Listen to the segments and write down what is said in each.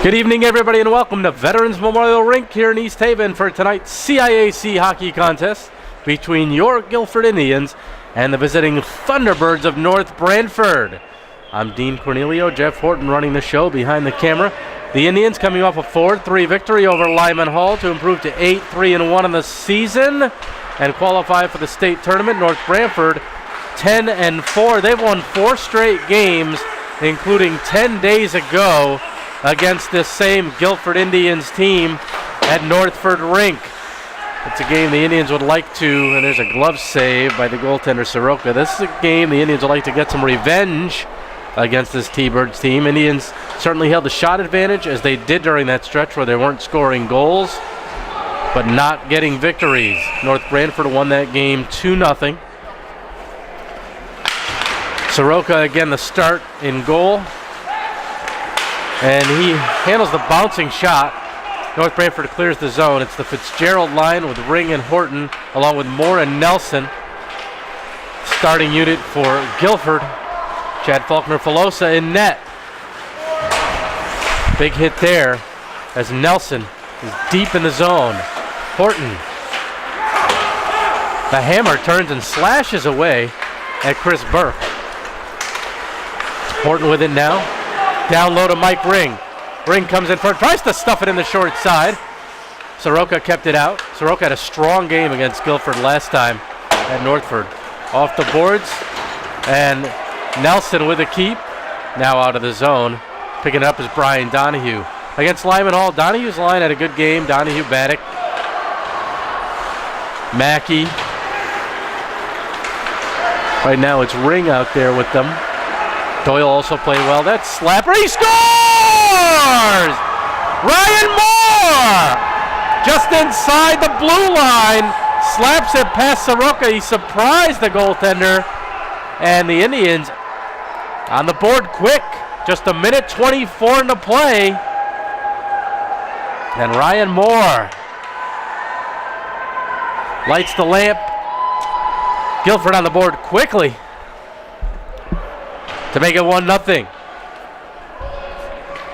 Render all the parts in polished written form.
Good evening, everybody, and welcome to Veterans Memorial Rink here in East Haven for tonight's CIAC hockey contest between your Guilford Indians and the visiting Thunderbirds of North Branford. I'm Dean Cornelio, Jeff Horton running the show behind the camera. The Indians coming off a 4-3 victory over Lyman Hall to improve to 8-3-1 in the season and qualify for the state tournament. North Branford 10-4. They've won 4 straight games, including 10 days ago against this same Guilford Indians team at Northford Rink. It's a game the Indians would like to, and there's a glove save by the goaltender Soroka. This is a game the Indians would like to get some revenge against this T-Birds team. Indians certainly held the shot advantage, as they did during that stretch where they weren't scoring goals, but not getting victories. North Branford won that game 2-0. Soroka again the start in goal, and he handles the bouncing shot. North Branford clears the zone. It's the Fitzgerald line with Ring and Horton, along with Moore and Nelson. Starting unit for Guilford, Chad Faulkner-Filosa in net. Big hit there as Nelson is deep in the zone. Horton. The hammer turns and slashes away at Chris Burke. Horton with it now. Down low to Mike Ring. Ring comes in front, tries to stuff it in the short side. Soroka kept it out. Soroka had a strong game against Guilford last time at Northford. Off the boards, and Nelson with a keep. Now out of the zone. Picking it up is Brian Donahue. Against Lyman Hall, Donahue's line had a good game. Donahue, Baddock, Mackey. Right now it's Ring out there with them. Doyle also played well. That slapper, he scores! Ryan Moore! Just inside the blue line, slaps it past Soroka. He surprised the goaltender, and the Indians on the board quick. Just a minute 24 to play. And Ryan Moore lights the lamp. Guilford on the board quickly to make it 1-0.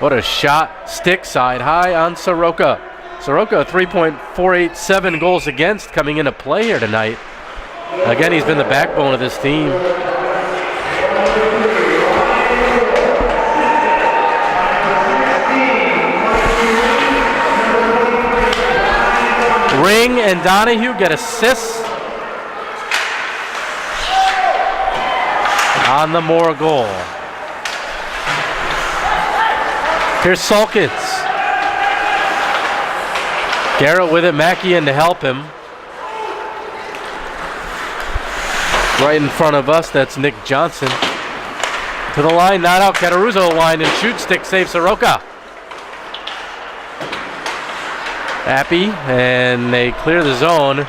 What a shot. Stick side high on Soroka. Soroka 3.487 goals against coming into play here tonight. Again, he's been the backbone of this team. Ring and Donahue get assists on the Moore goal. Here's Salkins. Garrett with it, Mackey in to help him. Right in front of us, that's Nick Johnson. To the line, not out, Cataruzzo line and shoot stick, save Soroka. Appy, and they clear the zone.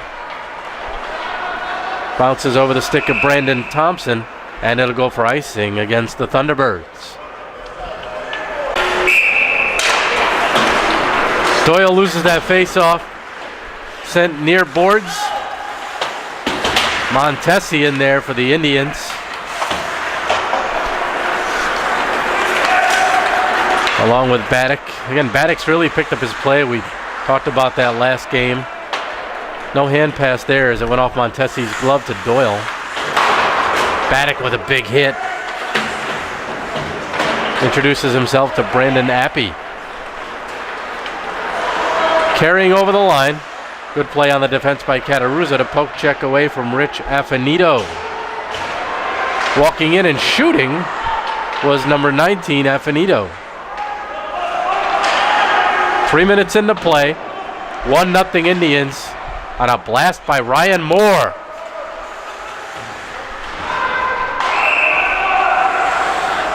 Bounces over the stick of Brandon Thompson, and it'll go for icing against the Thunderbirds. Doyle loses that face-off. Sent near boards. Montesi in there for the Indians. Along with Baddock. Again, Baddock's really picked up his play. We talked about that last game. No hand pass there as it went off Montesi's glove to Doyle. Baddock with a big hit. Introduces himself to Brandon Appy. Carrying over the line. Good play on the defense by Cataruzza to poke check away from Rich Affinito. Walking in and shooting was number 19, Affinito. 3 minutes into play. 1-0 Indians on a blast by Ryan Moore.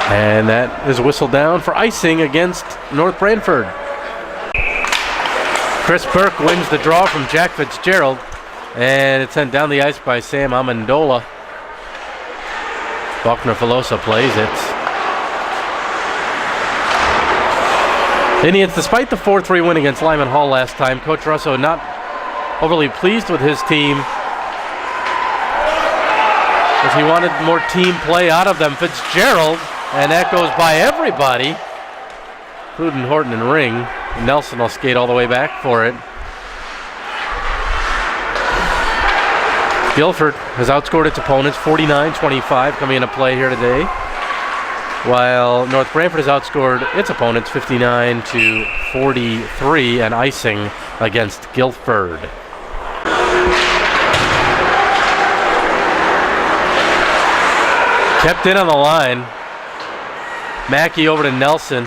And that is whistled down for icing against North Branford. Chris Burke wins the draw from Jack Fitzgerald, and it's sent down the ice by Sam Amendola. Faulkner-Filosa plays it. Indians, despite the 4-3 win against Lyman Hall last time, Coach Russo not overly pleased with his team, as he wanted more team play out of them. Fitzgerald, and that goes by everybody. including Horton and Ring. Nelson will skate all the way back for it. Guilford has outscored its opponents 49-25 coming into play here today, while North Branford has outscored its opponents 59-43 and icing against Guilford. Kept in on the line. Mackey over to Nelson.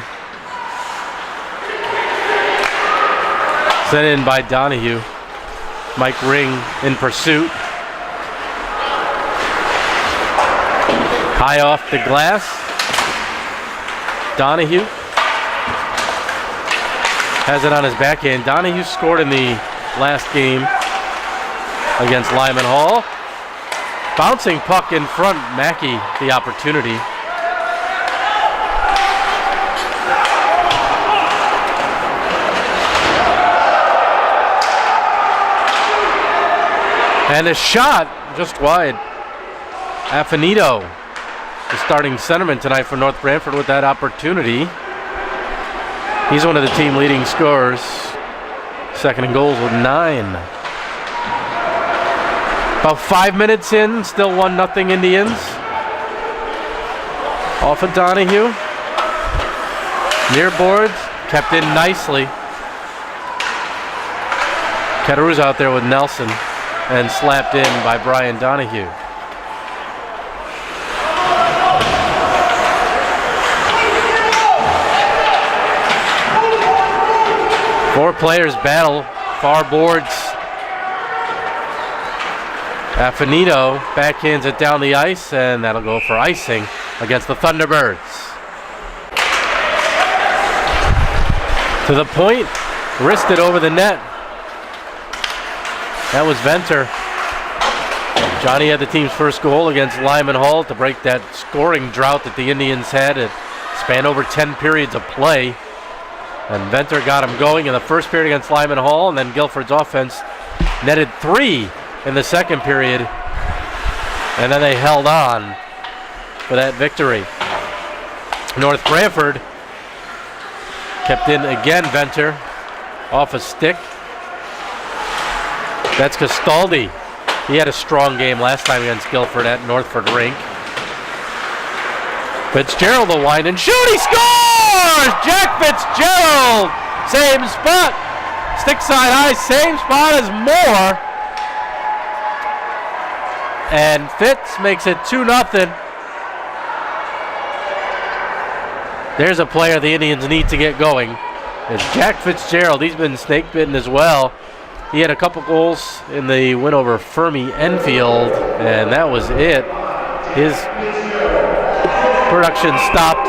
Sent in by Donahue. Mike Ring in pursuit. High off the glass. Donahue has it on his backhand. Donahue scored in the last game against Lyman Hall. Bouncing puck in front. Mackey the opportunity. And a shot just wide. Affinito, the starting centerman tonight for North Branford with that opportunity. He's one of the team leading scorers. Second in goals with 9. About 5 minutes in, still 1-0 Indians. Off of Donahue. Near boards, kept in nicely. Cataruz out there with Nelson and slapped in by Brian Donahue. Four players battle, far boards. Affinito backhands it down the ice, and that'll go for icing against the Thunderbirds. To the point, wristed over the net. That was Venter. Johnny had the team's first goal against Lyman Hall to break that scoring drought that the Indians had. It spanned over 10 periods of play. And Venter got him going in the first period against Lyman Hall, and then Guilford's offense netted 3 in the second period. And then they held on for that victory. North Branford kept in again. Venter off a stick. That's Castaldi. He had a strong game last time against Guilford at Northford Rink. Fitzgerald will wind and shoot. He scores! Jack Fitzgerald! Same spot. Stick side high. Same spot as Moore. And Fitz makes it 2-0. There's a player the Indians need to get going. It's Jack Fitzgerald. He's been snake bitten as well. He had a couple goals in the win over Fermi Enfield, and that was it. His production stopped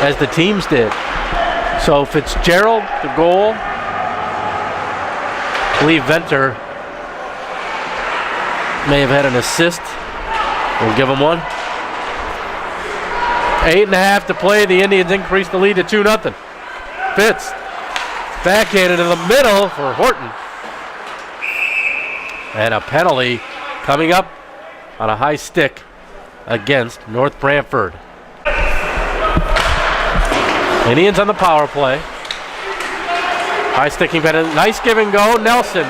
as the teams did. So Fitzgerald, the goal. I believe Venter may have had an assist. We'll give him one. 8.5 to play. The Indians increase the lead to 2-0. Fitz backhanded in the middle for Horton. And a penalty coming up on a high stick against North Branford. Indians on the power play. High sticking penalty. Nice give and go. Nelson.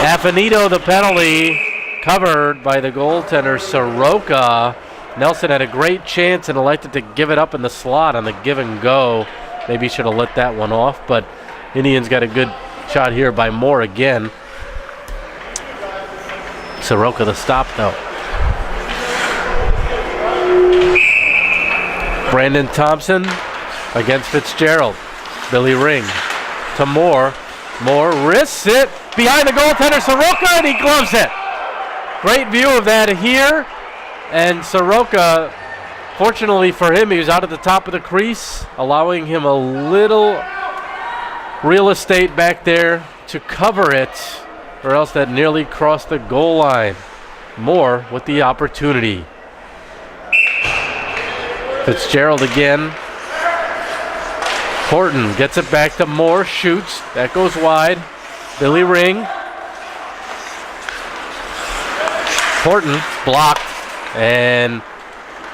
Affinito the penalty. Covered by the goaltender Soroka. Nelson had a great chance and elected to give it up in the slot on the give and go. Maybe should have let that one off, but Indians got a good shot here by Moore again. Soroka the stop though. Brandon Thompson against Fitzgerald. Billy Ring to Moore. Moore wrists it behind the goaltender Soroka, and he gloves it. Great view of that here. And Soroka, fortunately for him, he was out at the top of the crease, allowing him a little real estate back there to cover it, or else that nearly crossed the goal line. Moore with the opportunity. Fitzgerald again. Horton gets it back to Moore, shoots. That goes wide. Billy Ring. Horton blocked, and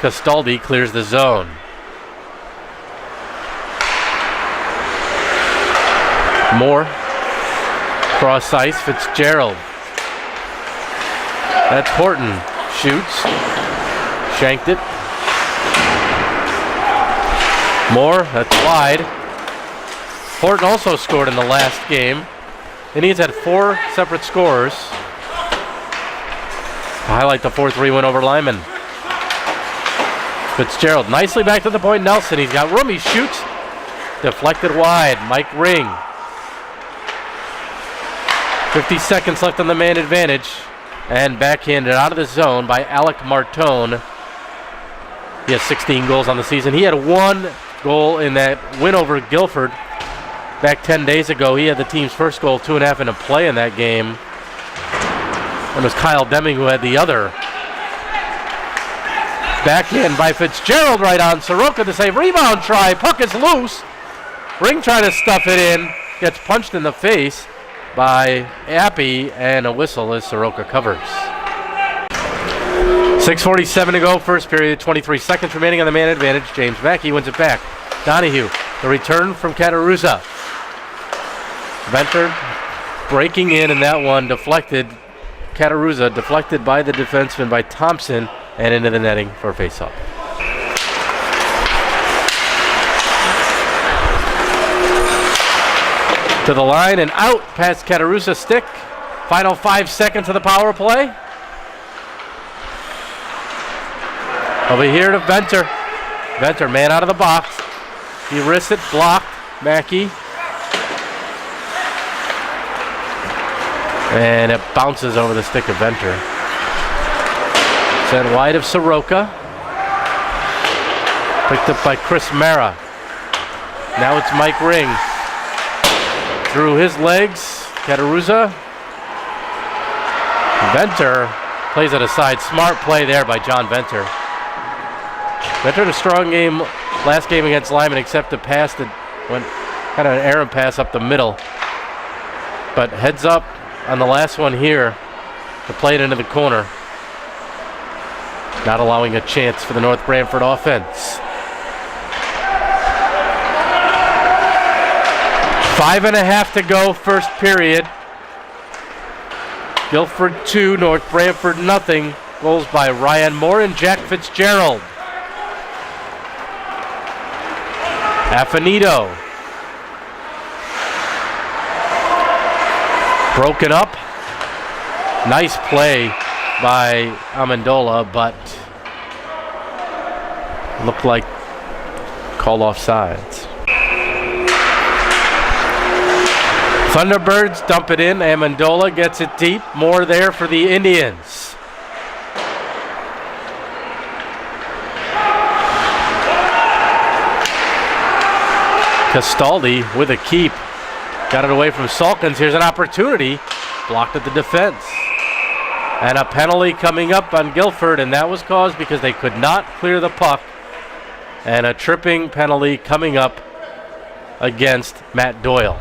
Castaldi clears the zone. Moore, cross ice, Fitzgerald. That's Horton, shoots, shanked it. Moore, that's wide. Horton also scored in the last game. Indians had 4 separate scorers. To highlight the 4-3 win over Lyman. Fitzgerald nicely back to the point. Nelson, he's got room, he shoots. Deflected wide, Mike Ring. 50 seconds left on the man advantage. And backhanded out of the zone by Alec Martone. He has 16 goals on the season. He had 1 goal in that win over Guilford back 10 days ago. He had the team's first goal, 2.5 into play in that game. It was Kyle Deming who had the other. Backhand by Fitzgerald right on Soroka to save. Rebound try. Puck is loose. Ring trying to stuff it in. Gets punched in the face by Appy, and a whistle as Soroka covers. 6:47 to go, first period, 23 seconds remaining on the man advantage. James Mackey wins it back. Donahue, the return from Cataruzza. Venter breaking in, and that one deflected. Cataruzza deflected by the defenseman by Thompson and into the netting for a faceoff. To the line and out past Cataruzza's stick. Final 5 seconds of the power play. Over here to Venter. Venter, man out of the box. He risks it, blocked. Mackey. And it bounces over the stick of Venter. Sent wide of Soroka. Picked up by Chris Mara. Now it's Mike Ring. Through his legs, Cataruzza. Venter plays it aside. Smart play there by John Venter. Venter had a strong game last game against Lyman, except the pass that went kind of an errant pass up the middle. But heads up on the last one here to play it into the corner. Not allowing a chance for the North Branford offense. 5.5 to go, first period. Guilford 2, North Branford nothing. Goals by Ryan Moore and Jack Fitzgerald. Affinito. Broken up. Nice play by Amendola, but looked like called offsides. Thunderbirds dump it in. Amendola gets it deep. More there for the Indians. Castaldi with a keep. Got it away from Salkins. Here's an opportunity. Blocked at the defense. And a penalty coming up on Guilford, and that was caused because they could not clear the puck. And a tripping penalty coming up against Matt Doyle.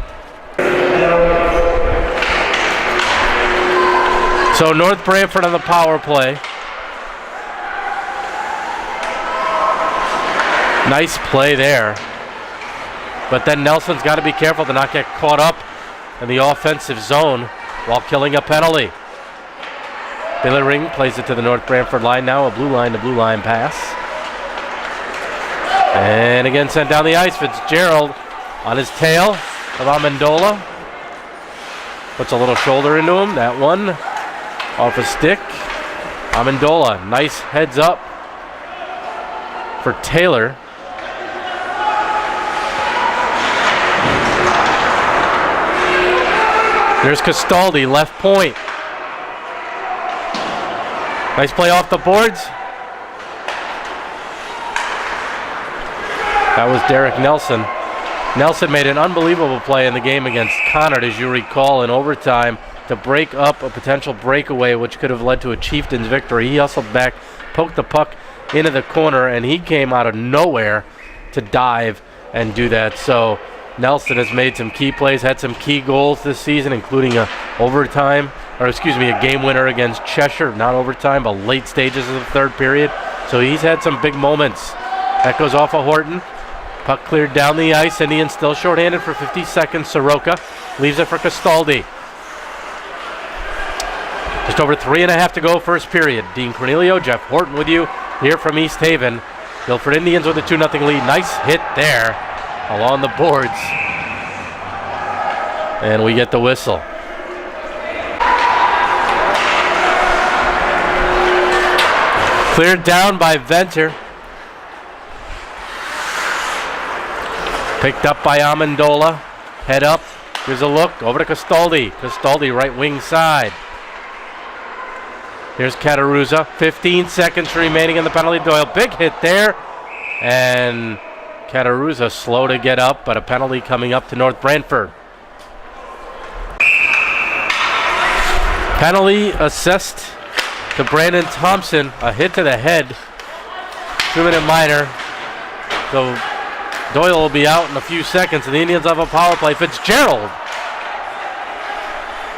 So North Branford on the power play. Nice play there. But then Nelson's got to be careful to not get caught up in the offensive zone while killing a penalty. Billy Ring plays it to the North Branford line now, a blue line to blue line pass. And again sent down the ice. Fitzgerald on his tail of Amendola. Puts a little shoulder into him. That one off a stick. Amendola, nice heads up for Taylor. There's Castaldi, left point. Nice play off the boards. That was Derek Nelson. Nelson made an unbelievable play in the game against Conard, as you recall, in overtime to break up a potential breakaway which could have led to a Chieftains victory. He hustled back, poked the puck into the corner, and he came out of nowhere to dive and do that. So Nelson has made some key plays, had some key goals this season, including a overtime a game winner against Cheshire, not overtime, but late stages of the third period. So he's had some big moments. That goes off of Horton. Puck cleared down the ice. Indians still shorthanded for 50 seconds. Soroka leaves it for Castaldi. Just over 3.5 to go, first period. Dean Cornelio, Jeff Horton with you here from East Haven. Guilford Indians with a 2-0 lead. Nice hit there along the boards. And we get the whistle. Cleared down by Venter. Picked up by Amendola. Head up. Here's a look. Over to Castaldi. Castaldi right wing side. Here's Cataruza. 15 seconds remaining in the penalty. Doyle. Big hit there. And Cataruza slow to get up, but a penalty coming up to North Branford. Penalty assessed to Brandon Thompson. A hit to the head. 2-minute minor. So Doyle will be out in a few seconds, and the Indians have a power play. Fitzgerald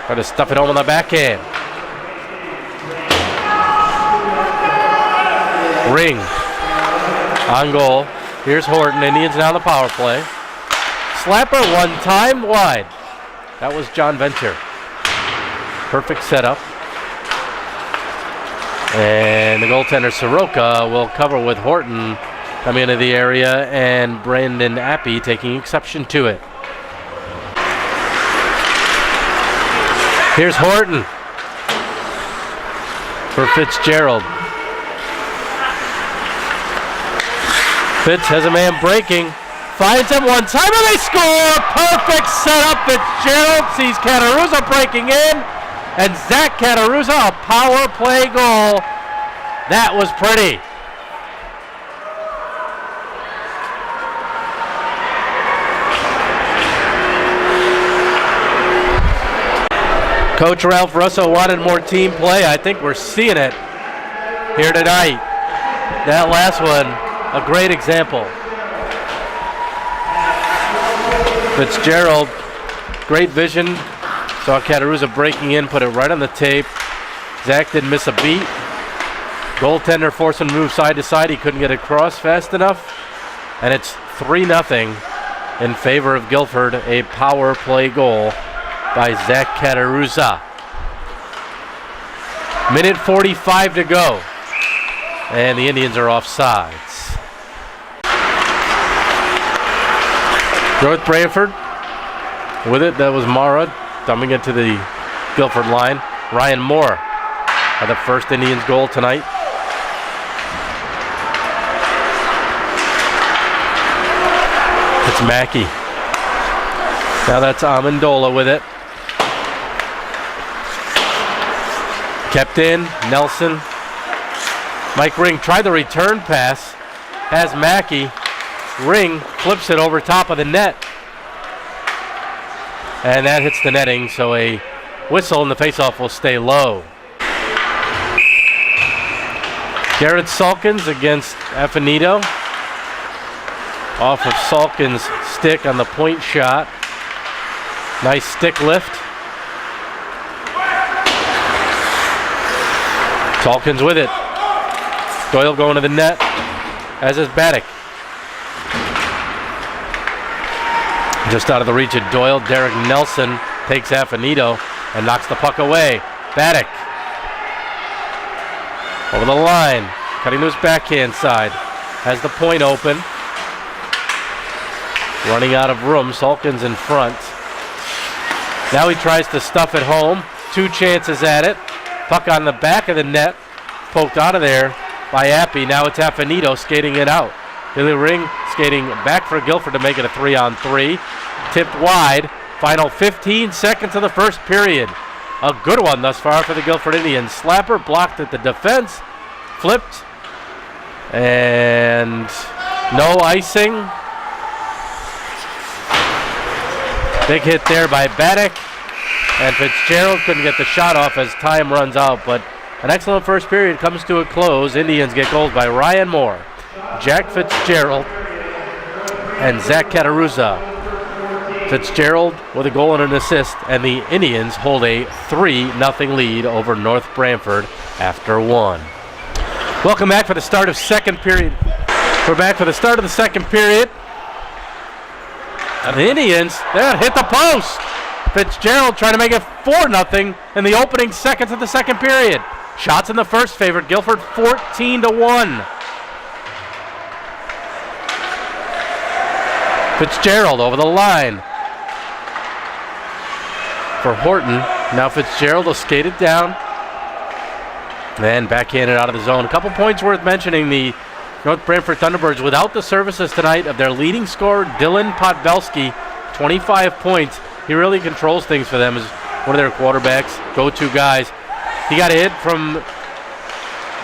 try to stuff it home on the backhand. Ring on goal. Here's Horton. Indians now on the power play. Slapper one time wide. That was John Venter. Perfect setup. And the goaltender Soroka will cover with Horton coming into the area and Brandon Appy taking exception to it. Here's Horton for Fitzgerald. Fitz has a man breaking. Finds him one time and they score! Perfect setup. Fitzgerald sees Cataruza breaking in. And Zach Cataruza, a power play goal. That was pretty. Coach Ralph Russo wanted more team play. I think we're seeing it here tonight. That last one, a great example. Fitzgerald, great vision. Saw Cataruza breaking in, put it right on the tape. Zach didn't miss a beat. Goaltender forced him to move side to side. He couldn't get across fast enough. And it's 3-0 in favor of Guilford. A power play goal by Zach Cataruza. Minute 45 to go. And the Indians are offsides. North Branford with it. That was Mara dumping it to the Guilford line. Ryan Moore had the first Indians goal tonight. It's Mackey. Now that's Amendola with it. Kept in, Nelson. Mike Ring tried the return pass. Has Mackey. Ring flips it over top of the net. And that hits the netting, so a whistle and the faceoff will stay low. Garrett Salkins against Affinito. Off of Salkins' stick on the point shot. Nice stick lift. Salkins with it. Doyle going to the net, as is Baddock. Just out of the reach of Doyle, Derek Nelson takes Affinito and knocks the puck away. Baddock over the line, cutting to his backhand side. Has the point open. Running out of room, Salkins in front. Now he tries to stuff it home. 2 chances at it. Puck on the back of the net, poked out of there by Appy. Now it's Affinito skating it out. Billy Ring skating back for Guilford to make it a 3-on-3. Tipped wide. Final 15 seconds of the first period. A good one thus far for the Guilford Indians. Slapper blocked at the defense. Flipped. And no icing. Big hit there by Baddock. And Fitzgerald couldn't get the shot off as time runs out. But an excellent first period comes to a close. Indians get goals by Ryan Moore, Jack Fitzgerald, and Zach Cataruza. Fitzgerald with a goal and an assist, and the Indians hold a 3-0 lead over North Branford after one. Welcome back for the start of second period. We're back for the start of the second period. And the Indians, they hit the post. Fitzgerald trying to make it 4-0 in the opening seconds of the second period. Shots in the first favored Guilford 14-1. Fitzgerald over the line for Horton. Now Fitzgerald will skate it down and backhanded out of the zone. A couple points worth mentioning. The North Branford Thunderbirds without the services tonight of their leading scorer, Dylan Podbelski, 25 points. He really controls things for them as one of their quarterbacks, go-to guys. He got a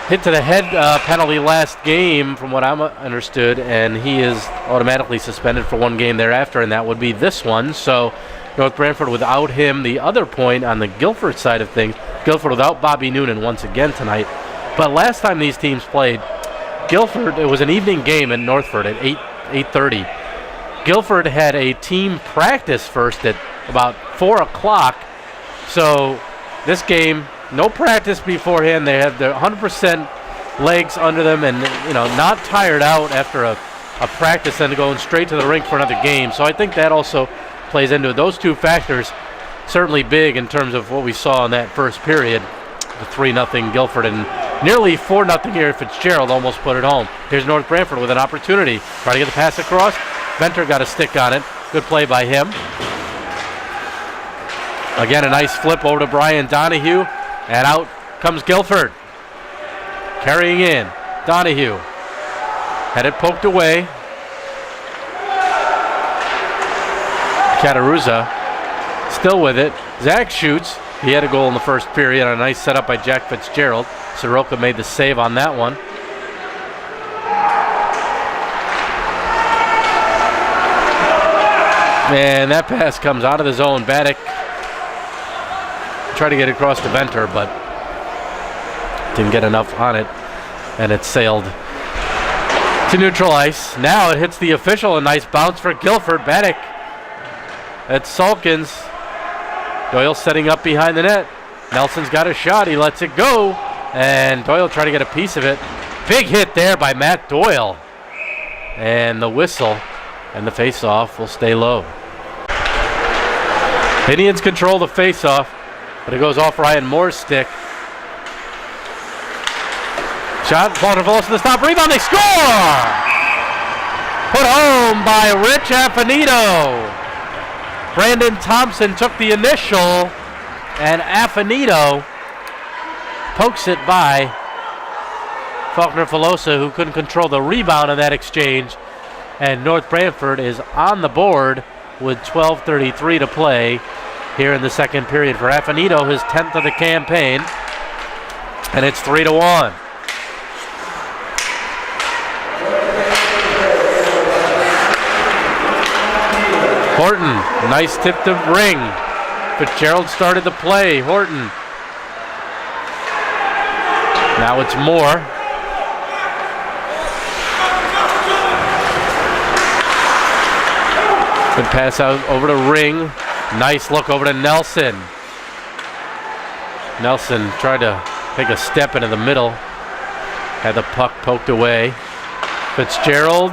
hit to the head penalty last game, from what I'm understood, and he is automatically suspended for one game thereafter, and that would be this one. So North Branford without him. The other point on the Guilford side of things, Guilford without Bobby Noonan once again tonight. But last time these teams played, Guilford, it was an evening game in Northford at 8:30. Guilford had a team practice first at about 4 o'clock. So this game, no practice beforehand. They have their 100% legs under them and, not tired out after a practice and going straight to the rink for another game. So I think that also plays into it. Those two factors certainly big in terms of what we saw in that first period. The 3-0 Guilford and nearly 4-0 here at Fitzgerald almost put it home. Here's North Branford with an opportunity. Trying to get the pass across. Venter got a stick on it. Good play by him. Again, a nice flip over to Brian Donahue. And out comes Guilford. Carrying in. Donahue. Had it poked away. Cataruza still with it. Zach shoots. He had a goal in the first period. A nice setup by Jack Fitzgerald. Soroka made the save on that one. And that pass comes out of the zone. Baddock tried to get across to Venter, but didn't get enough on it. And it sailed to neutral ice. Now it hits the official. A nice bounce for Guilford. Baddock at Sulkins. Doyle setting up behind the net. Nelson's got a shot. He lets it go. And Doyle trying to get a piece of it. Big hit there by Matt Doyle. And the whistle and the face-off will stay low. Indians control the face-off, but it goes off Ryan Moore's stick. Shot, Faulkner to the stop, rebound, they score! Put home by Rich Affinito. Brandon Thompson took the initial, and Affinito pokes it by Faulkner Filosa, who couldn't control the rebound in that exchange. And North Branford is on the board with 12:33 to play here in the second period for Affinito, his 10th of the campaign. And it's 3-1. Horton, nice tip to Ring. Fitzgerald started the play. Horton. Now it's Moore. Good pass out over to Ring. Nice look over to Nelson. Nelson tried to take a step into the middle. Had the puck poked away. Fitzgerald.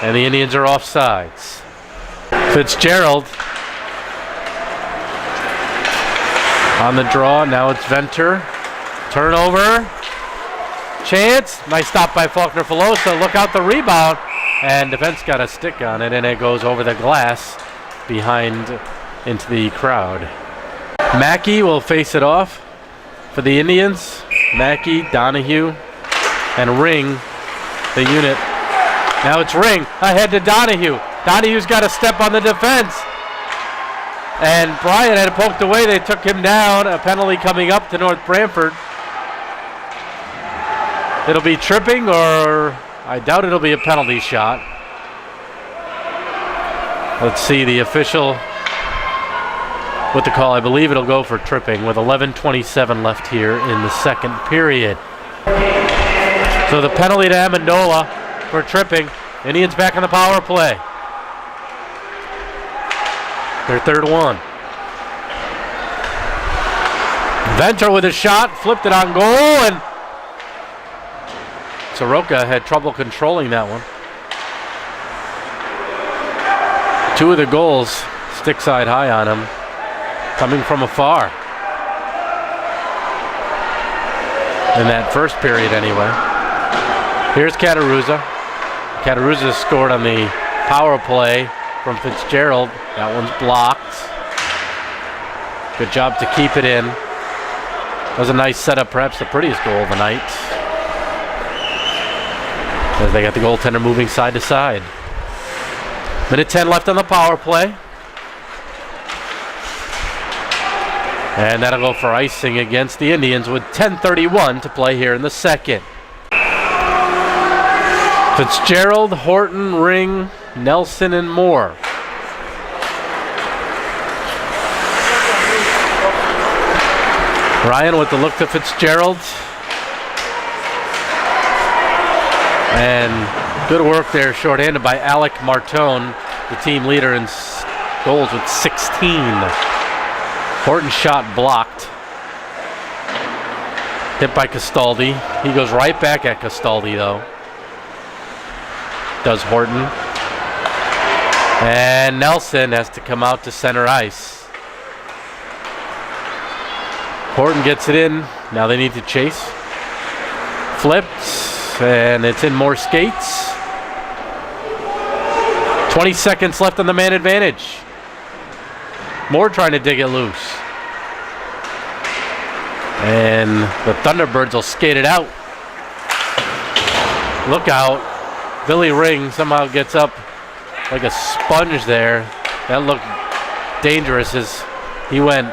And the Indians are offsides. Fitzgerald on the draw. Now it's Venter. Turnover. Chance. Nice stop by Faulkner Filosa. Look out the rebound. And defense got a stick on it, and it goes over the glass behind into the crowd. Mackey will face it off for the Indians. Mackey, Donahue, and Ring, the unit. Now it's Ring ahead to Donahue. Donahue's got a step on the defense. And Bryant had it poked away. They took him down. A penalty coming up to North Branford. It'll be tripping, or I doubt it'll be a penalty shot. Let's see the official with the call. I believe it'll go for tripping with 11:27 left here in the second period. So the penalty to Amendola for tripping. Indians back on the power play. Their third one. Venter with a shot, flipped it on goal, and Soroka had trouble controlling that one. Two of the goals stick side high on him, coming from afar. In that first period anyway. Here's Cataruza. Cataruza scored on the power play from Fitzgerald. That one's blocked. Good job to keep it in. That was a nice setup, perhaps the prettiest goal of the night. As they got the goaltender moving side to side. Minute 10 left on the power play. And that'll go for icing against the Indians with 10:31 to play here in the second. Fitzgerald, Horton, Ring, Nelson, and Moore. Ryan with the look to Fitzgerald. And good work there, shorthanded by Alec Martone, the team leader in goals with 16. Horton's shot blocked. Hit by Castaldi. He goes right back at Castaldi, though. Does Horton. And Nelson has to come out to center ice. Horton gets it in. Now they need to chase. Flipped, and it's in more skates. 20 seconds left on the man advantage. Moore trying to dig it loose. And the Thunderbirds will skate it out. Look out. Billy Ring somehow gets up like a sponge there. That looked dangerous as he went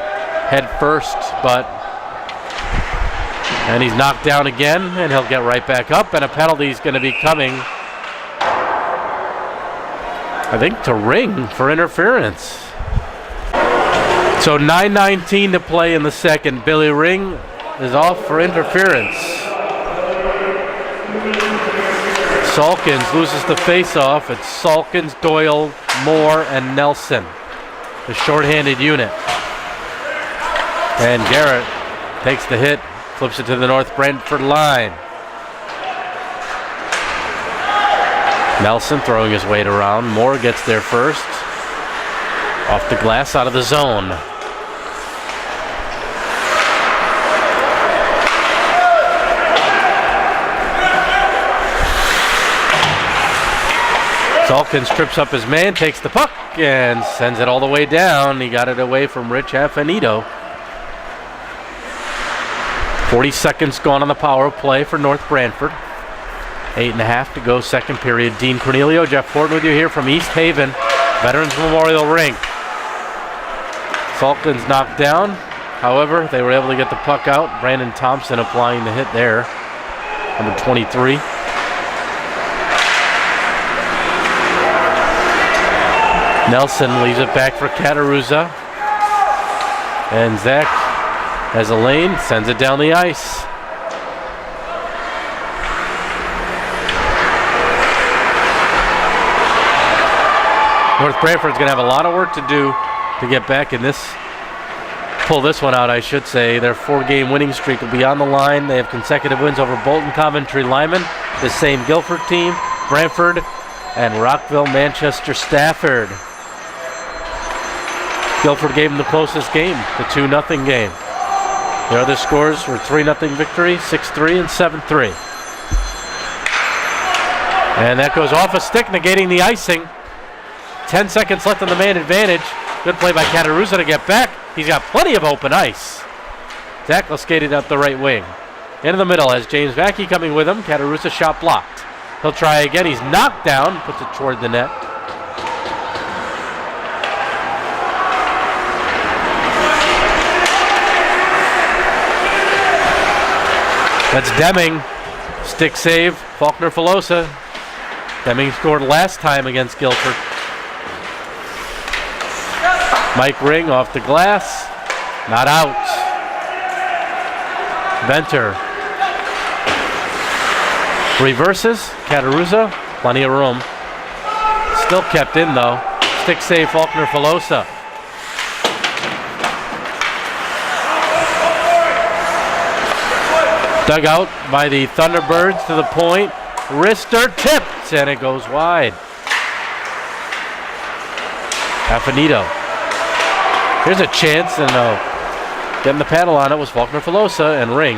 head first, and he's knocked down again, and he'll get right back up, and a penalty is going to be coming, I think, to Ring for interference. So 9:19 to play in the second. Billy Ring is off for interference. Salkins loses the face-off. It's Salkins, Doyle, Moore, and Nelson, the shorthanded unit. And Garrett takes the hit, flips it to the North Branford line. Nelson throwing his weight around. Moore gets there first. Off the glass, out of the zone. Salkins trips up his man, takes the puck, and sends it all the way down. He got it away from Rich Affinito. 40 seconds gone on the power play for North Branford. 8.5 to go, second period. Dean Cornelio, Jeff Horton with you here from East Haven, Veterans Memorial Rink. Salkins knocked down. However, they were able to get the puck out. Brandon Thompson applying the hit there, number 23. Nelson leaves it back for Cataruza. And Zach has a lane, sends it down the ice. North Branford's going to have a lot of work to do to get back in this, pull this one out, I should say. Their 4-game winning streak will be on the line. They have consecutive wins over Bolton, Coventry, Lyman, the same Guilford team, Branford, and Rockville, Manchester, Stafford. Guilford gave them the closest game, the 2-0 game. Their other scores were 3-0 victory, 6-3, and 7-3. And that goes off a stick, negating the icing. 10 seconds left on the man advantage. Good play by Cataruza to get back. He's got plenty of open ice. Zach skated up the right wing. Into the middle has James Mackey coming with him. Cataruza shot blocked. He'll try again. He's knocked down, puts it toward the net. That's Deming. Stick save, Faulkner Filosa. Deming scored last time against Guilford. Mike Ring off the glass. Not out. Venter. Reverses. Cataruza. Plenty of room. Still kept in though. Stick save, Faulkner Filosa. Dug out by the Thunderbirds to the point. Wrister tipped, and it goes wide. Affinito. Here's a chance, and getting the paddle on it was Faulkner Filosa, and Ring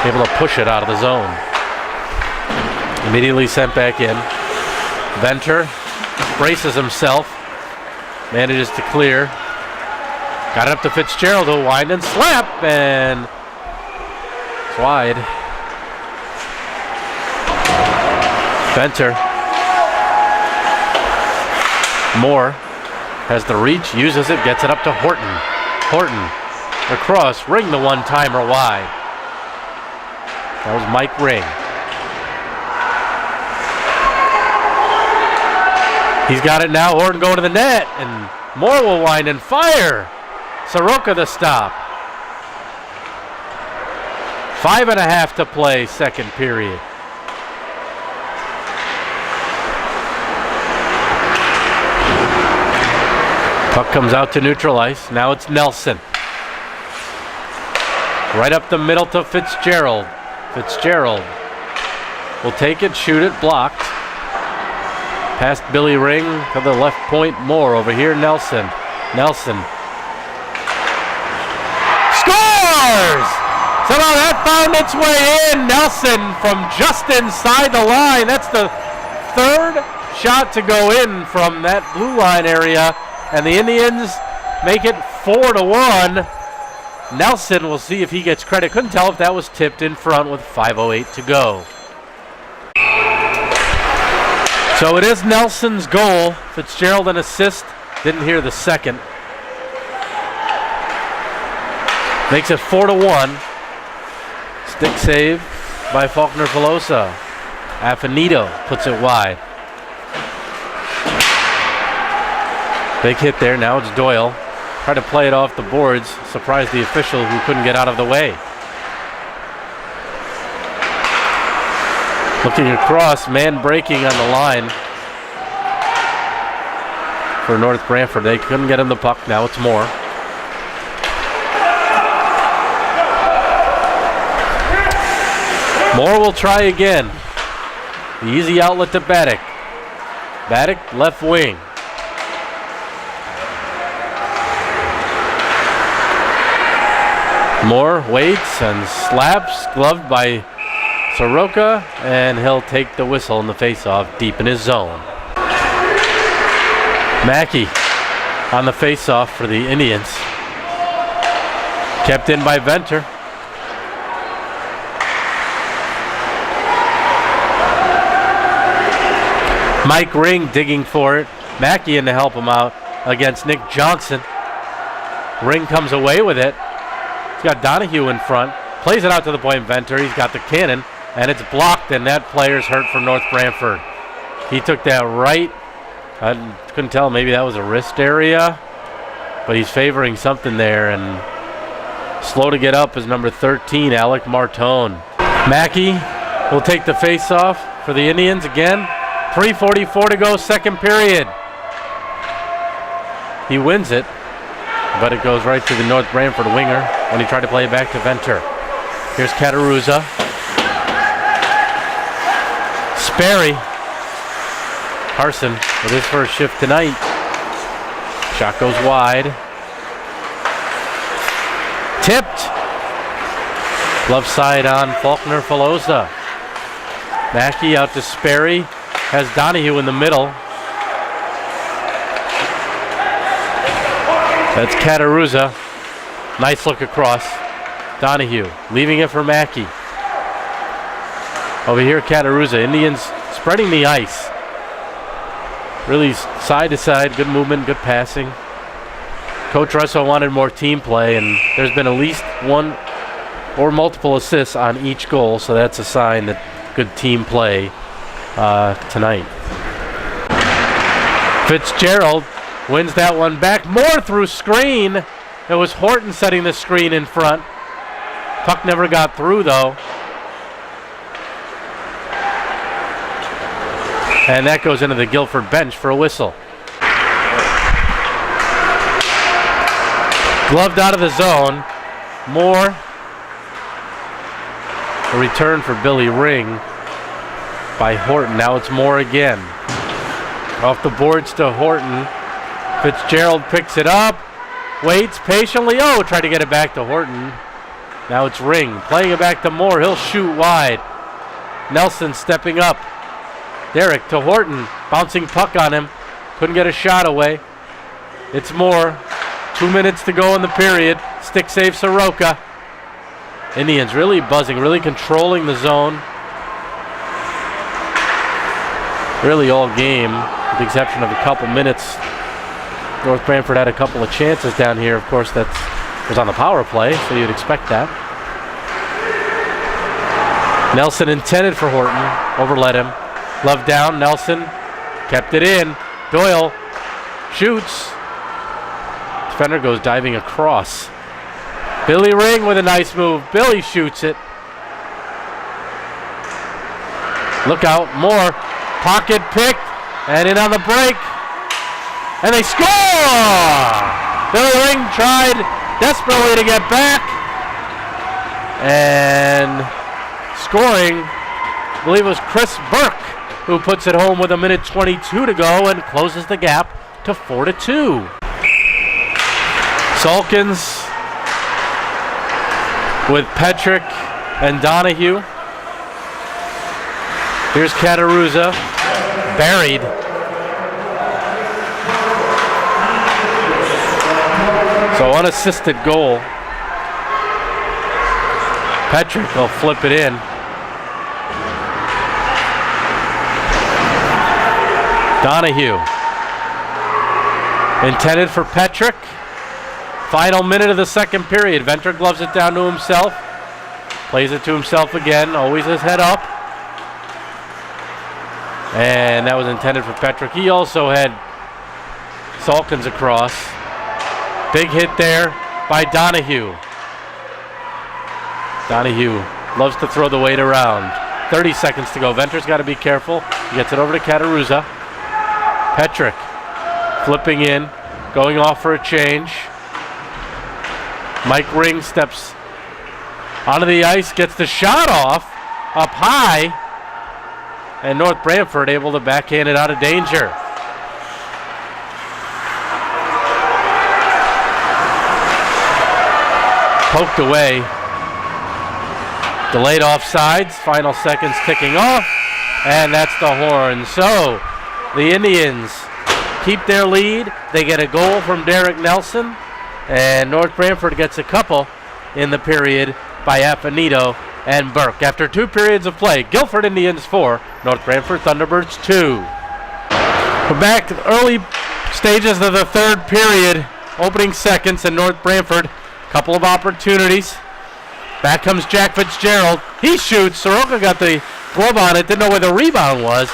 able to push it out of the zone. Immediately sent back in. Venter braces himself, manages to clear. Got it up to Fitzgerald, who'll wind and slap, and it's wide. Venter. Moore has the reach, uses it, gets it up to Horton. Horton across, Ring the one-timer wide. That was Mike Ring. He's got it now, Horton going to the net, and Moore will wind and fire. Soroka the stop. 5.5 to play, second period. Puck comes out to neutral ice. Now it's Nelson. Right up the middle to Fitzgerald. Fitzgerald will take it, shoot it, blocked. Past Billy Ring to the left point. Moore over here. Nelson. Nelson scores! Somehow that found its way in. Nelson from just inside the line. That's the third shot to go in from that blue line area. And the Indians make it 4-1. Nelson, we'll see if he gets credit. Couldn't tell if that was tipped in front with 5:08 to go. So it is Nelson's goal. Fitzgerald an assist. Didn't hear the second. Makes it 4-1. Stick save by Faulkner Filosa. Affinito puts it wide. Big hit there. Now it's Doyle. Tried to play it off the boards. Surprised the official who couldn't get out of the way. Looking across, man breaking on the line for North Branford. They couldn't get him the puck. Now it's Moore. Moore will try again. The easy outlet to Baddock. Baddock, left wing. Moore waits and slaps, gloved by Soroka, and he'll take the whistle in the faceoff deep in his zone. Mackey on the faceoff for the Indians. Kept in by Venter. Mike Ring digging for it. Mackey in to help him out against Nick Johnson. Ring comes away with it. He's got Donahue in front. Plays it out to the point. Venter. He's got the cannon. And it's blocked, and that player's hurt from North Branford. He took that right. I couldn't tell. Maybe that was a wrist area. But he's favoring something there. And slow to get up is number 13, Alec Martone. Mackey will take the face-off for the Indians again. 3:44 to go, second period. He wins it, but it goes right to the North Branford winger when he tried to play it back to Venter. Here's Cataruzza. Sperry. Carson with his first shift tonight. Shot goes wide. Tipped. Left side on Faulkner Filosa. Mackey out to Sperry. Has Donahue in the middle. That's Cataruzza. Nice look across. Donahue leaving it for Mackey. Over here, Cataruzza. Indians spreading the ice. Really side to side, good movement, good passing. Coach Russo wanted more team play, and there's been at least one or multiple assists on each goal, so that's a sign that good team play tonight. Fitzgerald wins that one back. Moore through screen. It was Horton setting the screen in front. Puck never got through, though. And that goes into the Guilford bench for a whistle. Gloved out of the zone. Moore A return for Billy Ring by Horton. Now it's Moore again. Off the boards to Horton. Fitzgerald picks it up. Waits patiently. Oh, tried to get it back to Horton. Now it's Ring. Playing it back to Moore. He'll shoot wide. Nelson stepping up. Derek to Horton. Bouncing puck on him. Couldn't get a shot away. It's Moore. 2 minutes to go in the period. Stick save Soroka. Indians really buzzing, really controlling the zone. Really all game, with the exception of a couple minutes. North Branford had a couple of chances down here. Of course, that was on the power play, so you'd expect that. Nelson intended for Horton. Overlet him. Love down. Nelson kept it in. Doyle shoots. Defender goes diving across. Billy Ring with a nice move. Billy shoots it. Look out. Moore. Pocket picked. And in on the break. And they score! Billy Ring tried desperately to get back. And scoring, I believe it was Chris Burke, who puts it home with 1:22 to go and closes the gap to 4-2. Salkins with Petrick and Donahue. Here's Cataruza, buried. So unassisted goal. Petrick will flip it in. Donahue. Intended for Petrick. Final minute of the second period. Venter gloves it down to himself. Plays it to himself again. Always his head up. And that was intended for Petrick. He also had Salkins across. Big hit there by Donahue. Donahue loves to throw the weight around. 30 seconds to go. Venter's got to be careful. He gets it over to Cataruza. Petrick flipping in, going off for a change. Mike Ring steps onto the ice, gets the shot off, up high, and North Branford able to backhand it out of danger. Poked away. Delayed offsides, final seconds ticking off, and that's the horn. So the Indians keep their lead. They get a goal from Derek Nelson, and North Branford gets a couple in the period by Affinito and Burke. After 2 periods of play, Guilford Indians 4, North Branford Thunderbirds 2. We're back to the early stages of the third period, opening seconds, and North Branford, couple of opportunities. Back comes Jack Fitzgerald. He shoots. Soroka got the glove on it, didn't know where the rebound was.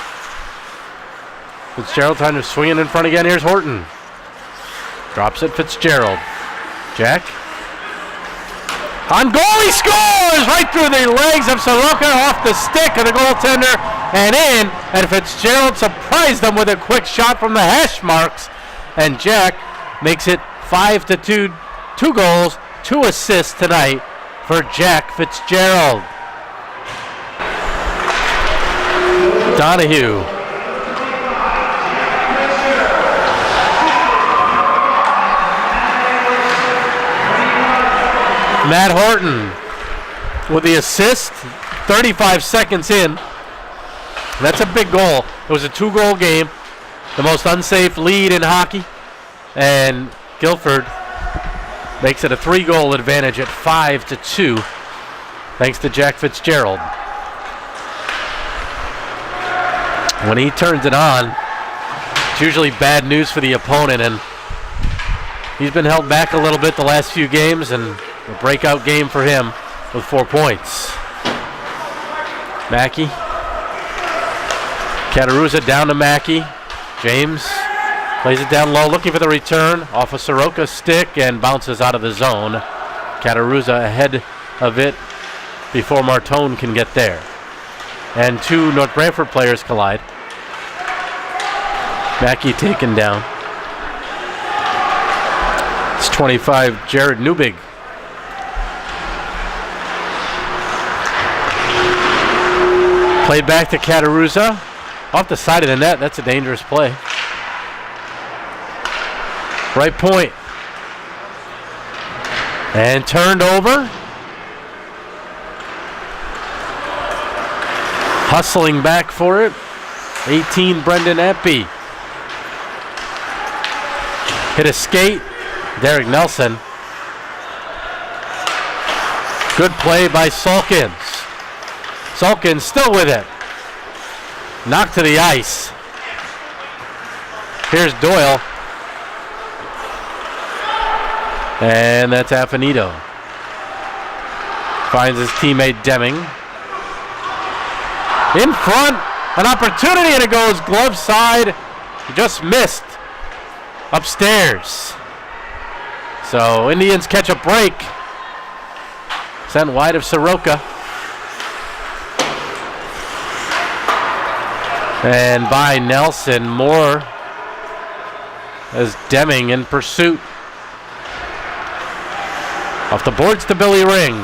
Fitzgerald time to swing it in front again. Here's Horton. Drops it, Fitzgerald. Jack. On goal, he scores! Right through the legs of Soroka, off the stick of the goaltender, and in. And Fitzgerald surprised them with a quick shot from the hash marks. And Jack makes it 5-2. 2 goals, 2 assists tonight for Jack Fitzgerald. Donahue. Matt Horton with the assist, 35 seconds in. That's a big goal. It was a 2-goal game, the most unsafe lead in hockey, and Guilford makes it a 3-goal advantage at 5-2, thanks to Jack Fitzgerald. When he turns it on, it's usually bad news for the opponent, and he's been held back a little bit the last few games, and a breakout game for him with 4 points. Mackey. Cataruza down to Mackey. James plays it down low, looking for the return off a Soroka stick and bounces out of the zone. Cataruza ahead of it before Martone can get there. And 2 North Branford players collide. Mackey taken down. It's 25, Jared Newbig. Played back to Cataruzza. Off the side of the net. That's a dangerous play. Right point. And turned over. Hustling back for it. 18, Brendan Eppy. Hit a skate. Derek Nelson. Good play by Sulkins. Sulkins still with it. Knocked to the ice. Here's Doyle. And that's Affinito. Finds his teammate Deming. In front. An opportunity, and it goes glove side. Just missed. Upstairs. So Indians catch a break. Sent wide of Soroka. And by Nelson, more as Deming in pursuit. Off the boards to Billy Ring.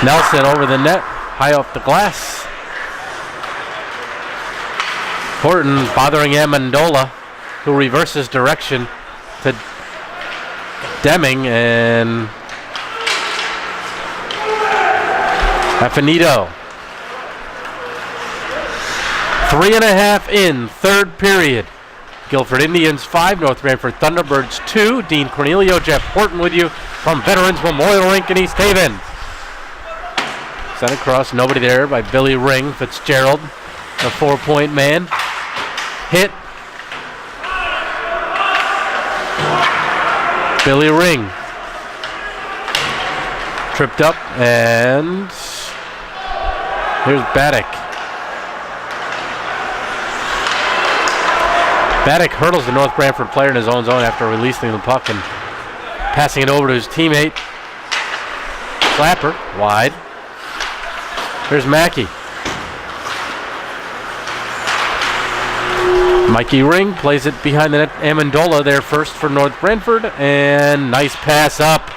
Nelson over the net, high off the glass. Horton bothering Amendola, who reverses direction to Deming, and Affinito. 3.5 in, third period. Guilford Indians 5, North Branford Thunderbirds 2. Dean Cornelio, Jeff Horton with you from Veterans Memorial Rink in East Haven. Sent across, nobody there by Billy Ring. Fitzgerald, the 4-point man. Hit. Billy Ring. Tripped up, and here's Baddock. Baddock hurdles the North Branford player in his own zone after releasing the puck and passing it over to his teammate. Clapper, wide. Here's Mackey. Mikey Ring plays it behind the net. Amendola there first for North Branford. And nice pass up.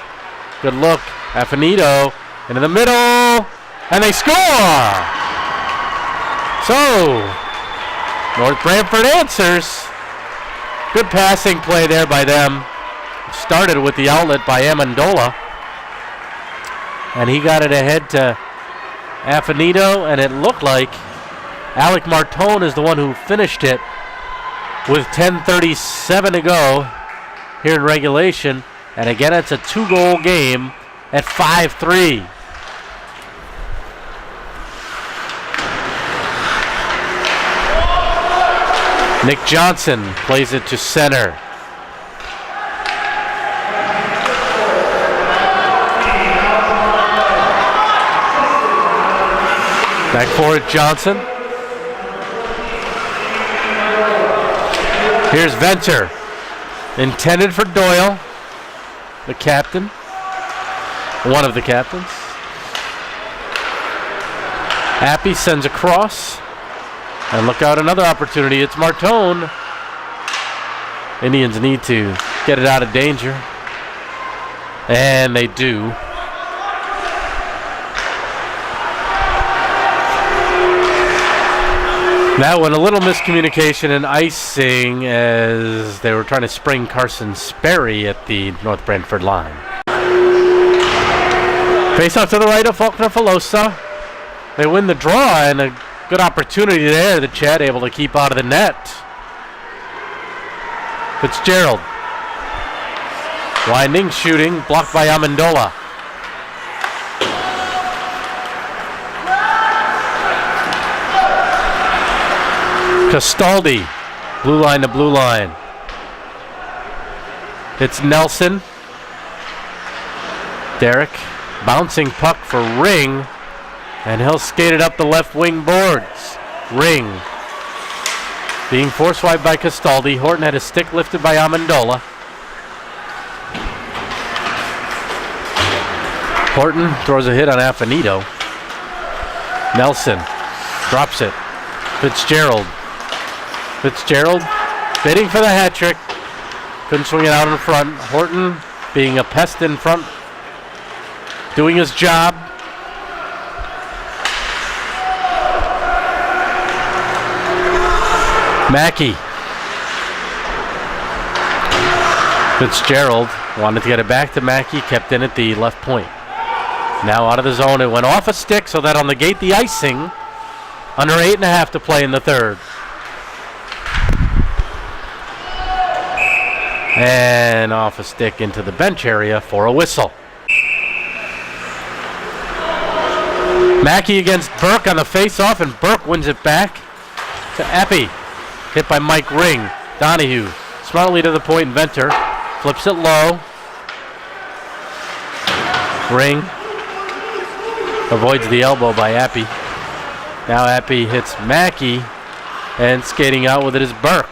Good look. Affinito into the middle. And they score! So, North Branford answers. Good passing play there by them. Started with the outlet by Amendola. And he got it ahead to Affinito, and it looked like Alec Martone is the one who finished it with 10:37 to go here in regulation. And again, it's a 2-goal game at 5-3. Nick Johnson plays it to center. Back for it, Johnson. Here's Venter. Intended for Doyle, the captain. One of the captains. Appy sends across. And look out, another opportunity. It's Martone. Indians need to get it out of danger. And they do. That one, a little miscommunication and icing as they were trying to spring Carson Sperry at the North Branford line. Face off to the right of Faulkner Filosa. They win the draw, and a good opportunity there that Chad able to keep out of the net. Fitzgerald. Winding, shooting, blocked by Amendola. Castaldi, blue line to blue line. It's Nelson. Derek, bouncing puck for Ring, and he'll skate it up the left wing boards. Ring, being force wide by Castaldi. Horton had his stick lifted by Amendola. Horton throws a hit on Affinito. Nelson drops it. Fitzgerald bidding for the hat trick. Couldn't swing it out in front. Horton being a pest in front. doing his job. Mackey. Fitzgerald wanted to get it back to Mackey, kept in at the left point. Now out of the zone, it went off a stick, so that'll negate the icing. Under 8.5 to play in the third. And off a stick into the bench area for a whistle. Mackey against Burke on the face-off, and Burke wins it back to Eppy. Hit by Mike Ring. Donahue smartly to the point. Venter flips it low. Ring avoids the elbow by Appy. Now Appy hits Mackey, and skating out with it is Burke.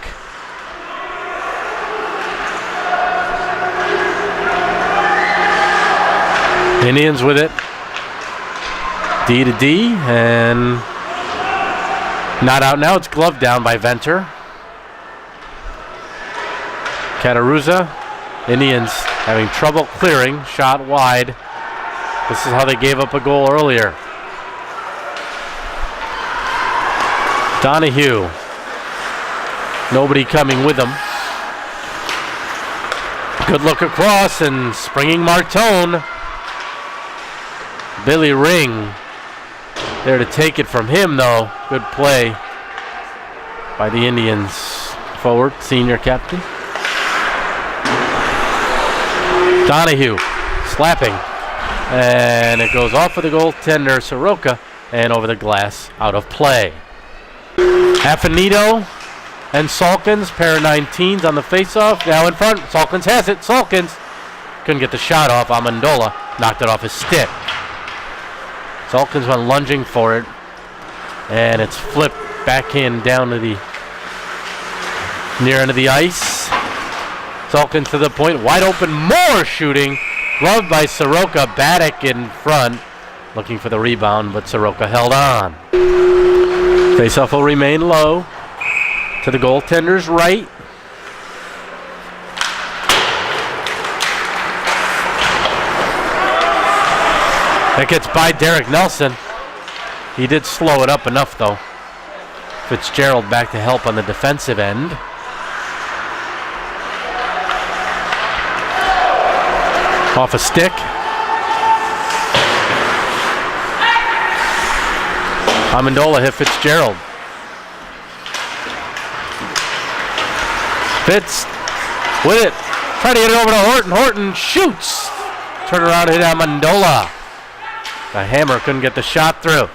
Indians with it. D to D, and not out now. It's gloved down by Venter. Cataruza. Indians having trouble clearing. Shot wide. This is how they gave up a goal earlier. Donahue. Nobody coming with him. Good look across, and springing Martone. Billy Ring there to take it from him, though. Good play by the Indians forward, senior captain. Donahue slapping, and it goes off of the goaltender, Soroka, and over the glass, out of play. Affinito and Salkins, pair of 19s on the faceoff. Now in front, Salkins has it. Salkins couldn't get the shot off. Amendola knocked it off his stick. Salkins went lunging for it, and it's flipped backhand down to the near end of the ice. Salkins to the point, wide open, more shooting. Gloved by Soroka. Baddock in front, looking for the rebound, but Soroka held on. Faceoff will remain low to the goaltender's right. That gets by Derek Nelson. He did slow it up enough, though. Fitzgerald back to help on the defensive end. Off a stick. Amendola hit Fitzgerald. Fitz with it. Trying to get it over to Horton. Horton shoots. Turn around and hit Amendola. The hammer couldn't get the shot through.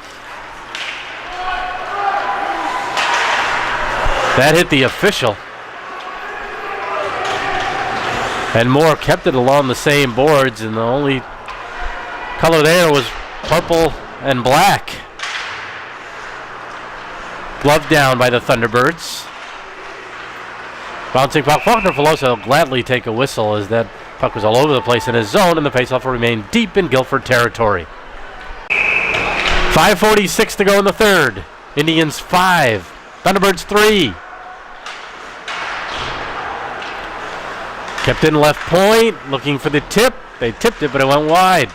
That hit the official. And Moore kept it along the same boards, and the only color there was purple and black. Gloved down by the Thunderbirds. Bouncing puck. Faulkner Filosa will gladly take a whistle as that puck was all over the place in his zone, and the faceoff will remain deep in Guilford territory. 5:46 to go in the third. Indians 5. Thunderbirds 3. Kept in left point, looking for the tip. They tipped it, but it went wide.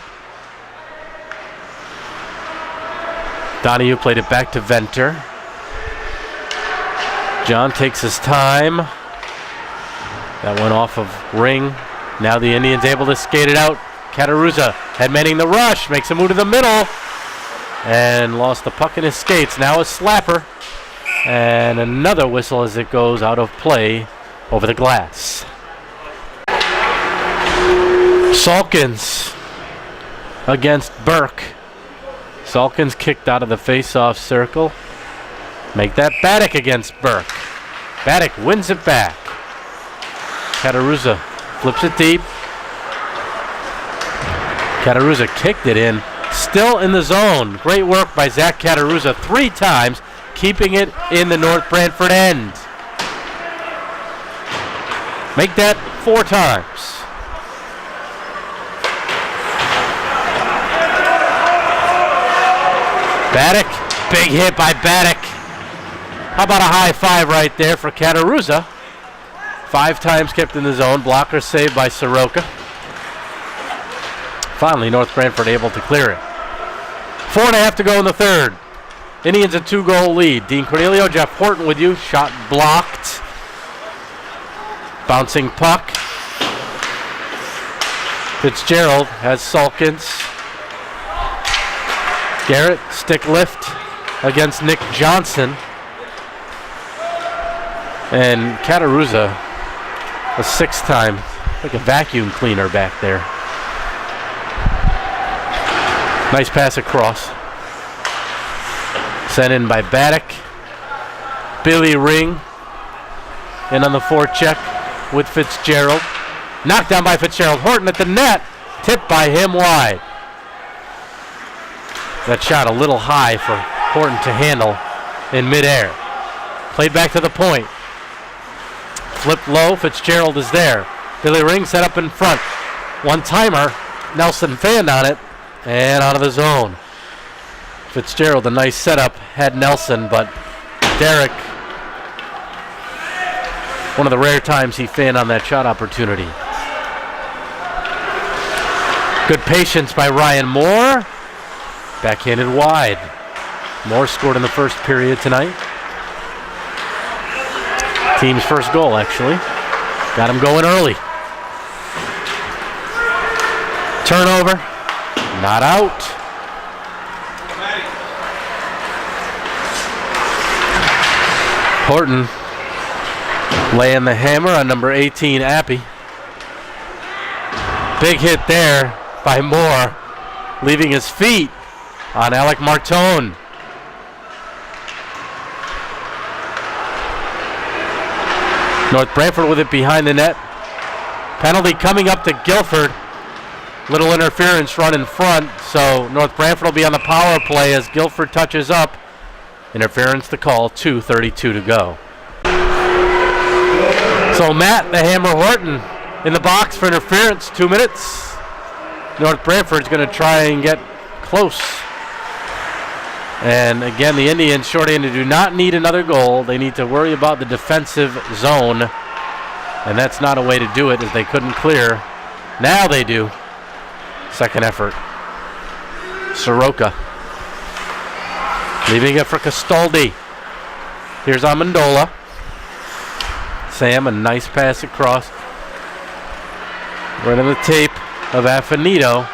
Donahue played it back to Venter. John takes his time. That went off of Ring. Now the Indians able to skate it out. Cataruza headmanning the rush, makes a move to the middle, and lost the puck in his skates. Now a slapper, and another whistle as it goes out of play over the glass. Salkins against Burke. Salkins kicked out of the face-off circle. Make that Baddock against Burke. Baddock wins it back. Cataruza flips it deep. Cataruza kicked it in. Still in the zone. Great work by Zach Cataruza 3 times, keeping it in the North Branford end. Make that 4 times. Baddock, big hit by Baddock. How about a high five right there for Cataruza? 5 times kept in the zone. Blocker saved by Soroka. Finally, North Branford able to clear it. 4.5 to go in the third. Indians a 2-goal lead. Dean Cornelio, Jeff Horton with you. Shot blocked. Bouncing puck. Fitzgerald has Sulkins. Garrett, stick lift against Nick Johnson. And Cataruza, a 6th time, like a vacuum cleaner back there. Nice pass across. Sent in by Baddock. Billy Ring in on the forecheck with Fitzgerald. Knocked down by Fitzgerald. Horton at the net. Tipped by him wide. That shot a little high for Horton to handle in midair. Played back to the point. Flipped low. Fitzgerald is there. Billy Ring set up in front. One-timer. Nelson fanned on it. And out of the zone. Fitzgerald, a nice setup. Had Nelson, but Derek, one of the rare times he fanned on that shot opportunity. Good patience by Ryan Moore. Backhanded wide. Moore scored in the first period tonight. Team's first goal, actually. Got him going early. Turnover. Not out. Horton laying the hammer on number 18, Appy. Big hit there by Moore, leaving his feet on Alec Martone. North Branford with it behind the net. Penalty coming up to Guilford. Little interference run in front, so North Branford will be on the power play as Guilford touches up. Interference to call, 2:32 to go. So Matt, the Hammer Horton, in the box for interference, 2 minutes. North Branford's going to try and get close. And again, the Indians short-handed do not need another goal. They need to worry about the defensive zone. And that's not a way to do it, as they couldn't clear. Now they do. Second effort. Soroka. Leaving it for Castaldi. Here's Amendola. Sam, a nice pass across. Right on the tape of Affinito.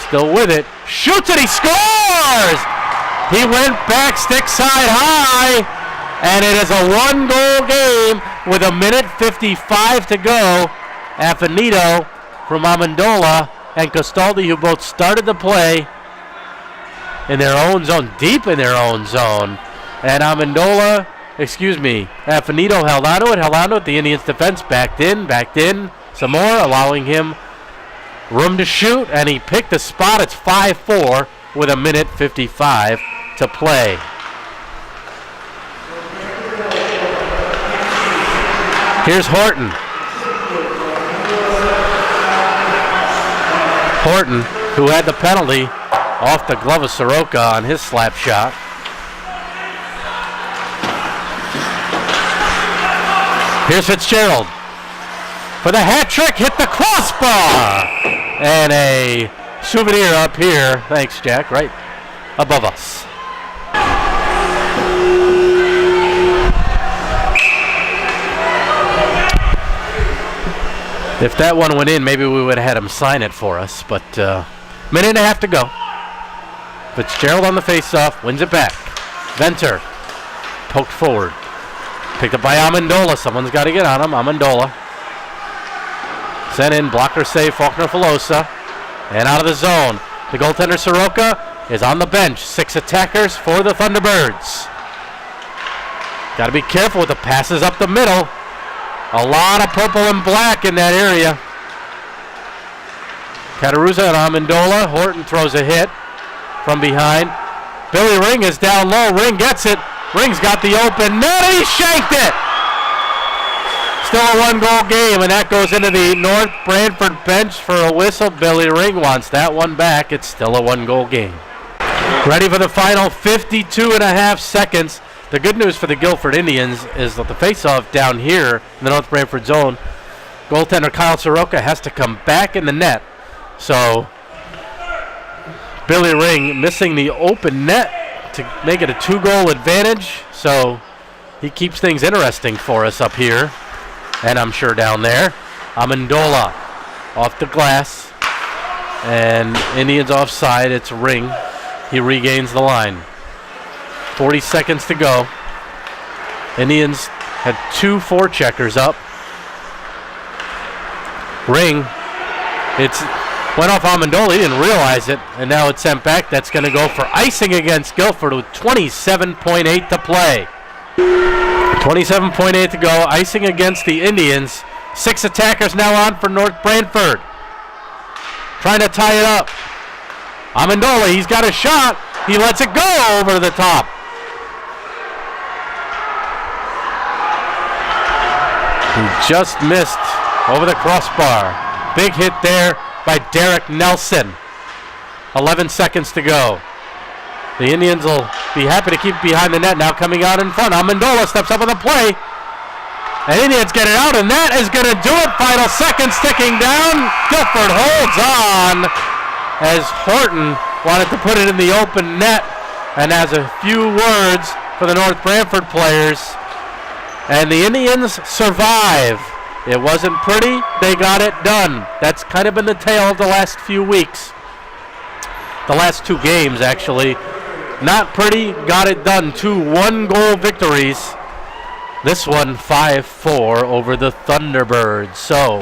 Still with it. Shoots it, he scores! He went back stick side high. And it is a 1-goal game with 1:55 to go. Affinito from Amendola and Castaldi, who both started the play in their own zone, deep in their own zone. And Affinito held onto it. The Indians defense backed in some more, allowing him room to shoot, and he picked a spot. It's 5-4 with 1:55 to play. Here's Horton. Horton, who had the penalty off the glove of Soroka on his slap shot. Here's Fitzgerald for the hat trick, hit the crossbar, and a souvenir up here. Thanks, Jack, right above us. If that one went in, maybe we would have had him sign it for us, but minute and a half to go. Fitzgerald on the face-off, wins it back. Venter, poked forward. Picked up by Amendola. Someone's got to get on him. Amendola. Sent in, blocker save, Faulkner-Filosa. And out of the zone. The goaltender, Soroka, is on the bench. 6 attackers for the Thunderbirds. Got to be careful with the passes up the middle. A lot of purple and black in that area. Cataruza and Amendola. Horton throws a hit from behind. Billy Ring is down low. Ring gets it. Ring's got the open net. He shanked it. Still a 1-goal game, and that goes into the North Branford bench for a whistle. Billy Ring wants that one back. It's still a 1-goal game. Ready for the final 52.5 seconds. The good news for the Guilford Indians is that the face-off down here in the North Branford zone, goaltender Kyle Soroka has to come back in the net. So Billy Ring missing the open net to make it a 2-goal advantage. So he keeps things interesting for us up here, and I'm sure down there. Amendola off the glass, and Indians offside. It's Ring. He regains the line. 40 seconds to go. Indians had 2 forecheckers up. Ring, it's went off Amendola. He didn't realize it, and now it's sent back. That's going to go for icing against Guilford with 27.8 to play. 27.8 to go. Icing against the Indians. 6 attackers now on for North Branford. Trying to tie it up. Amendola, he's got a shot. He lets it go over the top. He just missed over the crossbar. Big hit there by Derek Nelson. 11 seconds to go. The Indians will be happy to keep behind the net now, coming out in front. Amendola steps up on the play. The Indians get it out, and that is going to do it. Final seconds ticking down. Guilford holds on as Horton wanted to put it in the open net, and has a few words for the North Branford players. And the Indians survive. It wasn't pretty. They got it done. That's kind of been the tale of the last few weeks. The last 2 games, actually. Not pretty, got it done. 2 1-goal victories. This one 5-4 over the Thunderbirds. So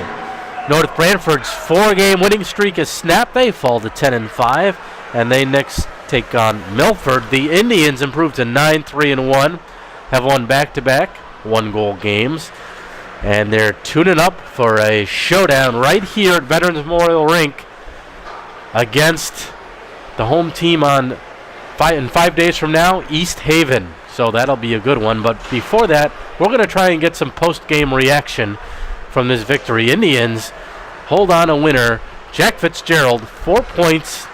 North Branford's 4-game winning streak is snapped. They fall to 10-5, and they next take on Milford. The Indians improved to 9-3-1, have won back-to-back 1-goal games, and they're tuning up for a showdown right here at Veterans Memorial Rink against the home team in 5 days from now, East Haven. So that'll be a good one. But before that, we're going to try and get some post-game reaction from this victory. Indians hold on a winner. Jack Fitzgerald, 4 points,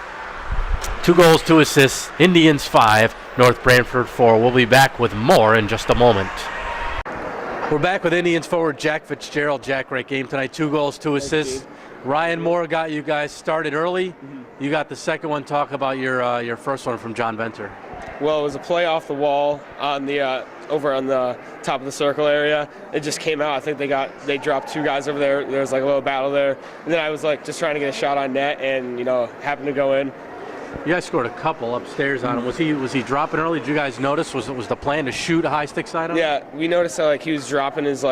2 goals, 2 assists. Indians 5, North Branford 4. We'll be back with more in just a moment. We're back with Indians forward Jack Fitzgerald. Jack, great game tonight. 2 goals, 2 assists. Ryan Moore got you guys started early. You got the second one. Talk about your first one from John Venter. Well, it was a play off the wall on the over on the top of the circle area. It just came out. I think they dropped 2 guys over there. There was like a little battle there, and then I was like just trying to get a shot on net, and happened to go in. You guys scored a couple upstairs on him. Was he dropping early? Did you guys notice? Was the plan to shoot a high stick side on him? Yeah, we noticed that he was dropping his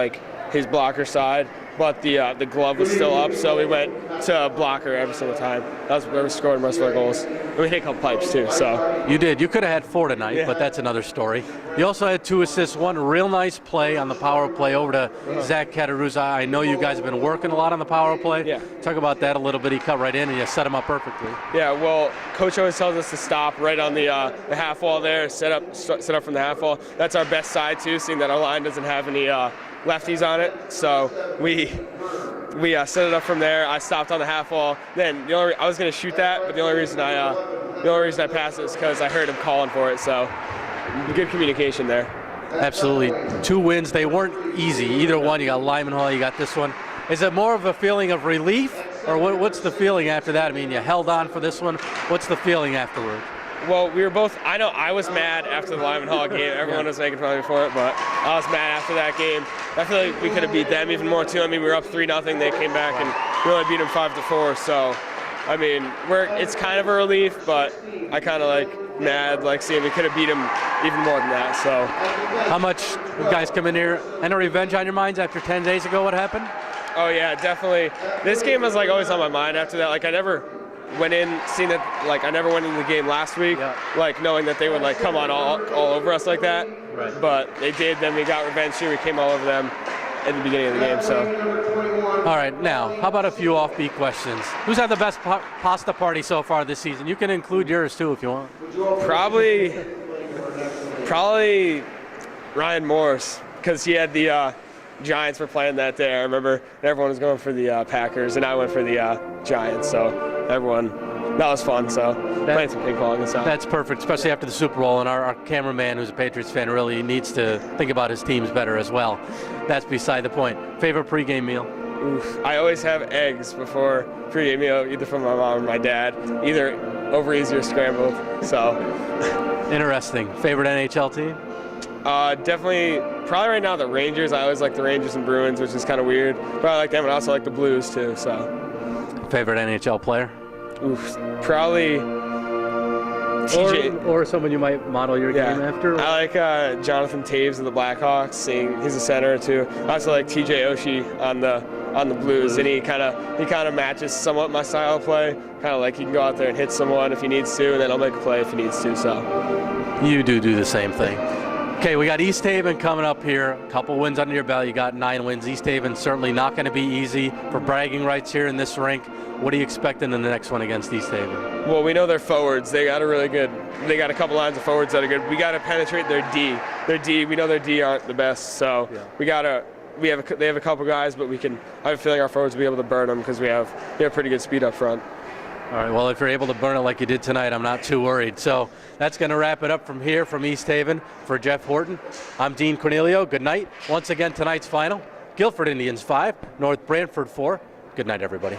blocker side, but the glove was still up, so we went to blocker every single time. That's where we scored most of our goals. And we hit a couple pipes too. So you did. You could have had 4 tonight, but that's another story. You also had 2 assists. One real nice play on the power play over to Zach Cataruzza. I know you guys have been working a lot on the power play. Yeah. Talk about that a little bit. He cut right in and you set him up perfectly. Yeah. Well, coach always tells us to stop right on the half wall there. Set up from the half wall. That's our best side too, seeing that our line doesn't have any lefties on it. So we set it up from there. I stopped on the half wall. Then I was going to shoot that, but the only reason I passed it is because I heard him calling for it. So good communication there. Absolutely. 2 wins. They weren't easy. Either one. You got Lyman Hall. You got this one. Is it more of a feeling of relief, or what's the feeling after that? I mean, you held on for this one. What's the feeling afterward? Well, we were both. I know I was mad after the Lyman Hall game. Everyone was making fun of me for it, but I was mad after that game. I feel like we could have beat them even more too. I mean, we were up 3-0. They came back and we only beat them 5-4. So, I mean, it's kind of a relief, but I kind of mad seeing we could have beat them even more than that. So, how much you guys come in here? Any revenge on your minds after 10 days ago? What happened? Oh yeah, definitely. This game was always on my mind after that. I never went in, seeing that, I never went into the game last week, knowing that they would, come on all over us like that. Right. But they did. Then we got revenge here. We came all over them at the beginning of the game, so. All right, now, how about a few offbeat questions? Who's had the best pasta party so far this season? You can include yours, too, if you want. Probably Ryan Morse, because he had the Giants were playing that day. I remember everyone was going for the Packers, and I went for the Giants, so that was fun. So playing some ping pong and stuff. That's perfect, especially after the Super Bowl. And our cameraman, who's a Patriots fan, really needs to think about his teams better as well. That's beside the point. Favorite pregame meal? Oof. I always have eggs before pregame meal, either from my mom or my dad. Either over easy or scrambled. So Interesting. Favorite NHL team? definitely, probably right now the Rangers. I always like the Rangers and Bruins, which is kind of weird. But I like them, and I also like the Blues too. So Favorite NHL player? oof, probably TJ. Or someone you might model your game after? I like Jonathan Taves of the Blackhawks. He's a center too. I also like TJ Oshie on the Blues, and he kind of matches somewhat my style of play. Kind of like he can go out there and hit someone if he needs to, and then I'll make a play if he needs to. So You do the same thing. Okay, we got East Haven coming up here. A couple wins under your belt. You got 9 wins. East Haven certainly not going to be easy for bragging rights here in this rink. What are you expecting in the next one against East Haven? well, we know their forwards. They got They got a couple lines of forwards that are good. We got to penetrate their D. We know their D aren't the best, so they have a couple guys, but I have a feeling our forwards will be able to burn them because we have pretty good speed up front. All right, well, if you're able to burn it like you did tonight, I'm not too worried. So that's going to wrap it up from here from East Haven. For Jeff Horton, I'm Dean Cornelio. Good night. Once again, tonight's final, Guilford Indians 5, North Branford 4. Good night, everybody.